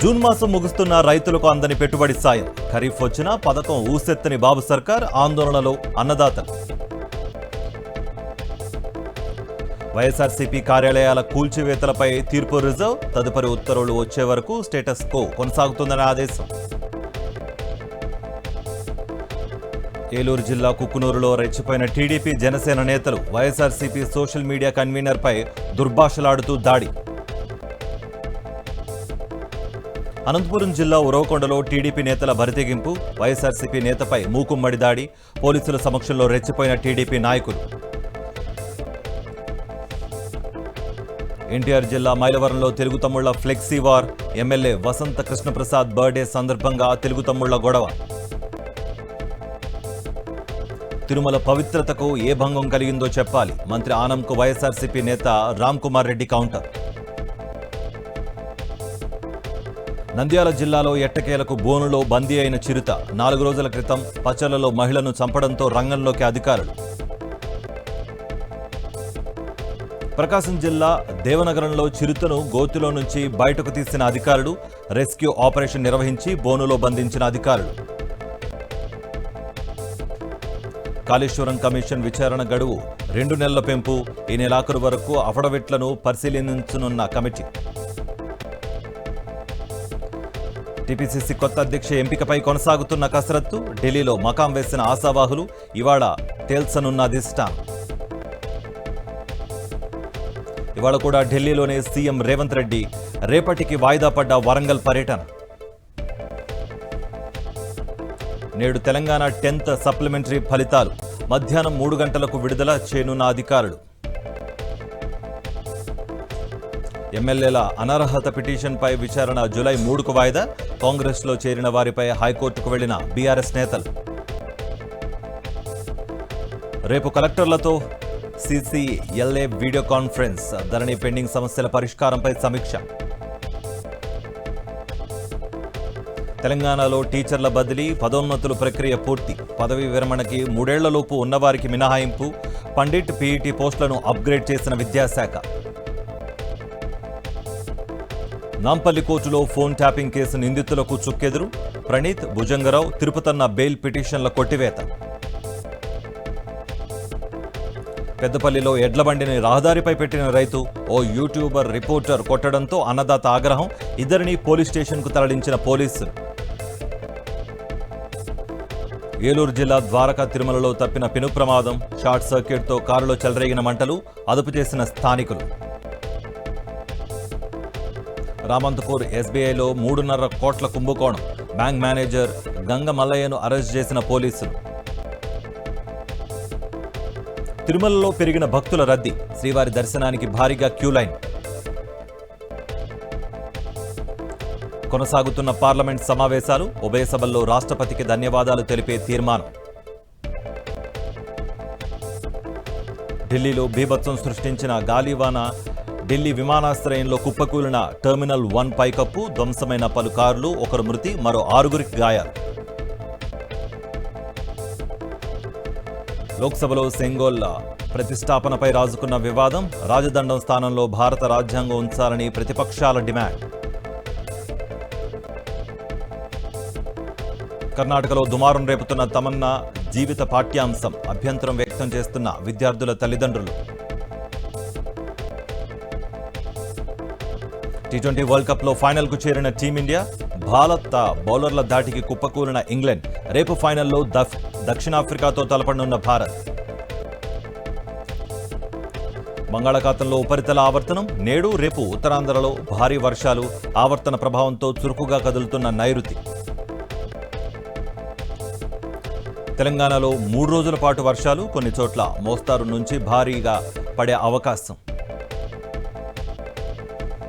June మాసం ముగుస్తున్న రైతులకు అందని పెట్టుబడి సాయం. ఖరీఫ్ వచ్చినా పథకం ఊసెత్తని బాబు సర్కార్, ఆందోళనలో అన్నదాతలు. వైఎస్ఆర్సీపీ కార్యాలయాల కూల్చివేతలపై తీర్పు రిజర్వ్. తదుపరి ఉత్తర్వులు వచ్చే వరకు స్టేటస్ కో కొనసాగుతుందని ఆదేశం. ఏలూరు జిల్లా కుక్కునూరులో రెచ్చిపోయిన టీడీపీ జనసేన నేతలు. వైఎస్ఆర్సీపీ సోషల్ మీడియా కన్వీనర్పై దుర్భాషలాడుతూ దాడి. అనంతపురం జిల్లా ఉరవకొండలో టీడీపీ నేతల బరితెగింపు. వైఎస్ఆర్సీపీ నేతపై మూకుమ్మడి దాడి. పోలీసుల సమక్షంలో రెచ్చిపోయిన టీడీపీ నాయకులు. ఎన్టీఆర్ జిల్లా మైలవరంలో తెలుగు తమ్ముళ్ల ఫ్లెక్సీ వార్. ఎమ్మెల్యే వసంత కృష్ణప్రసాద్ బర్త్డే సందర్భంగా తెలుగు తమ్ముళ్ల గొడవ. తిరుమల పవిత్రతకు ఏ భంగం కలిగిందో చెప్పాలి. మంత్రి ఆనంకు వైఎస్ఆర్సీపీ నేత రామ్ కుమార్ రెడ్డి కౌంటర్. నంద్యాల జిల్లాలో ఎట్టకేలకు బోనులో బందీ అయిన చిరుత. 4 రోజుల క్రితం పచ్చలలో మహిళను చంపడంతో రంగంలోకి అధికారులు. ప్రకాశం జిల్లా దేవనగరంలో చిరుతను గోతిలో నుంచి బయటకు తీసిన అధికారులు. రెస్క్యూ ఆపరేషన్ నిర్వహించి బోనులో బంధించిన అధికారులు. కాళేశ్వరం కమిషన్ విచారణ గడువు 2 నెలల పెంపు. ఈ నెలాఖరు వరకు అఫిడవిట్లను పరిశీలించనున్న కమిటీ. టీపీసీసీ కొత్త అధ్యక్ష ఎంపికపై కొనసాగుతున్న కసరత్తు. ఢిల్లీలో మకాం వేసిన ఆశావాహులు. ఇవాళ తేల్చనున్న అధిష్టానం. ఇవాళ కూడా ఢిల్లీలోనే సీఎం రేవంత్ రెడ్డి. రేపటికి వాయిదా పడ్డ వరంగల్ పర్యటన. నేడు తెలంగాణ 10th సప్లిమెంటరీ ఫలితాలు. మధ్యాహ్నం 3 గంటలకు విడుదల చేయనున్న అధికారులు. ఎమ్మెల్యేల అనర్హత పిటిషన్పై విచారణ జూలై 3కు వాయిదా. కాంగ్రెస్లో చేరిన వారిపై హైకోర్టుకు వెళ్లిన బీఆర్ఎస్ నేతలు. రేపు కలెక్టర్లతో సీసీఎల్ఏ వీడియో కాన్ఫరెన్స్. ధరణి పెండింగ్ సమస్యల పరిష్కారంపై సమీక్ష. తెలంగాణలో టీచర్ల బదిలీ, పదోన్నతుల ప్రక్రియ పూర్తి. పదవీ విరమణకి 3 ఏళ్లలోపు ఉన్నవారికి మినహాయింపు. పండిట్, పీఈటీ పోస్టులను అప్గ్రేడ్ చేసిన విద్యాశాఖ. నాంపల్లి కోర్టులో ఫోన్ ట్యాపింగ్ కేసు నిందితులకు చుక్కెదురు. ప్రణీత్, భుజంగరావు, తిరుపతన్న బెయిల్ పిటిషన్ల కొట్టివేత. పెద్దపల్లిలో ఎడ్లబండిని రహదారిపై పెట్టిన రైతు. ఓ యూట్యూబర్ రిపోర్టర్ కొట్టడంతో అన్నదాత ఆగ్రహం. ఇద్దరిని పోలీస్ స్టేషన్కు తరలించిన పోలీసులు. ఏలూరు జిల్లా ద్వారకా తిరుమలలో తప్పిన పెను ప్రమాదం. షార్ట్ సర్క్యూట్తో కారులో చెలరేగిన మంటలు. అదుపు చేసిన స్థానికులు. రామంతపూర్ ఎస్బీఐలో 3.5 కోట్ల కుంభకోణం. బ్యాంక్ మేనేజర్ గంగ మల్లయ్యను అరెస్ట్ చేసిన పోలీసులు. తిరుమలలో పెరిగిన భక్తుల రద్దీ. శ్రీవారి దర్శనానికి భారీగా క్యూలైన్. కొనసాగుతున్న పార్లమెంట్ సమావేశాలు. ఉభయ సభల్లో రాష్ట్రపతికి ధన్యవాదాలు తెలిపే తీర్మానం. ఢిల్లీలో బీభత్సం సృష్టించిన గాలివాన. ఢిల్లీ విమానాశ్రయంలో కుప్పకూలిన టెర్మినల్ 1 పైకప్పు. ధ్వంసమైన పలు కార్లు. 1 మృతి, మరో 6గురికి గాయాలు. లోక్సభలో సెంగోల్ ప్రతిష్టాపనపై రాజుకున్న వివాదం. రాజదండం స్థానంలో భారత రాజ్యాంగం ఉంచాలని ప్రతిపక్షాల డిమాండ్. కర్ణాటకలో దుమారం రేపుతున్న తమన్నా జీవిత పాఠ్యాంశం. అభ్యంతరం వ్యక్తం చేస్తున్న విద్యార్థుల తల్లిదండ్రులు. టీ20 వరల్డ్ కప్లో ఫైనల్కు చేరిన టీమిండియా. భారత బౌలర్ల దాటికి కుప్పకూలిన ఇంగ్లాండ్. రేపు ఫైనల్లో దక్షిణాఫ్రికాతో తలపడనున్న భారత్. బంగాళాఖాతంలో ఉపరితల ఆవర్తనం. నేడు రేపు ఉత్తరాంధ్రలో భారీ వర్షాలు. ఆవర్తన ప్రభావంతో చురుకుగా కదులుతున్న నైరుతి. తెలంగాణలో 3 రోజుల పాటు వర్షాలు. కొన్ని చోట్ల మోస్తారు నుంచి భారీగా పడే అవకాశం.